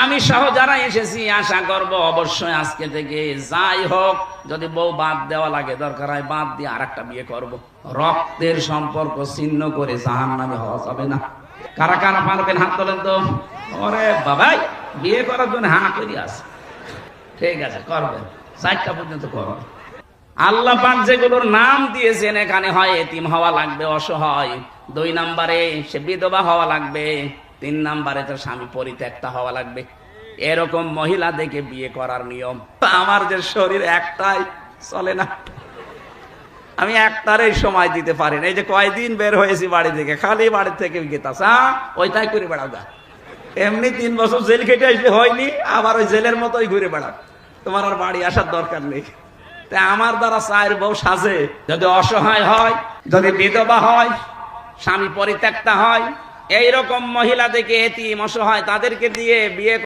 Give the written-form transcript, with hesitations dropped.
আমি সহ যারা এসেছি আশা করব অবশ্যই আজকে থেকে যাই হোক, যদি বউ বাদ দেওয়া লাগে দরকার হয় বাদ দিয়ে আরেকটা বিয়ে করব। রক্তের সম্পর্ক ছিন্ন করে জাহান্নামে হওয়া যাবে না। কারা কারা পারবেন হাত তোলেন তো। ওরে বাবাই, বিয়ে করার জন্য হা করে আছে। ঠিক আছে, করবেন, 4টা পর্যন্ত করবেন। আল্লাহ পাক যেগুলোর নাম দিয়েছেন, এখানে হয় এতিম হওয়া লাগবে, অসহায়, 2 নম্বরে সে বিধবা হওয়া লাগবে, 3 নম্বরে তো স্বামী পরিত্যক্তা হওয়া লাগবে। এরকম মহিলা দেখে বিয়ে করার নিয়ম। আমার যে শরীর একটাই চলে না, আমি একটারই সময় দিতে পারি না। এই যে কয়দিন বের হয়েছি বাড়ি থেকে, খালি বাড়ি থেকে গেতাছে ওইটাই করে বেড়াও গা। এমনি 3 বছর জেল খেটে আসলে হয়নি, আবার ওই জেলের মতোই ঘুরে বেড়াও, তোমার আর বাড়ি আসার দরকার নেই। তাই আমার দ্বারা 4 বউ সাজে, যদি অসহায় হয়, যদি বিধবা হয়, স্বামী পরিত্যক্তা হয়, এইরকম মহিলা দেখে এতিম অসহায় তাদেরকে দিয়ে বিয়ে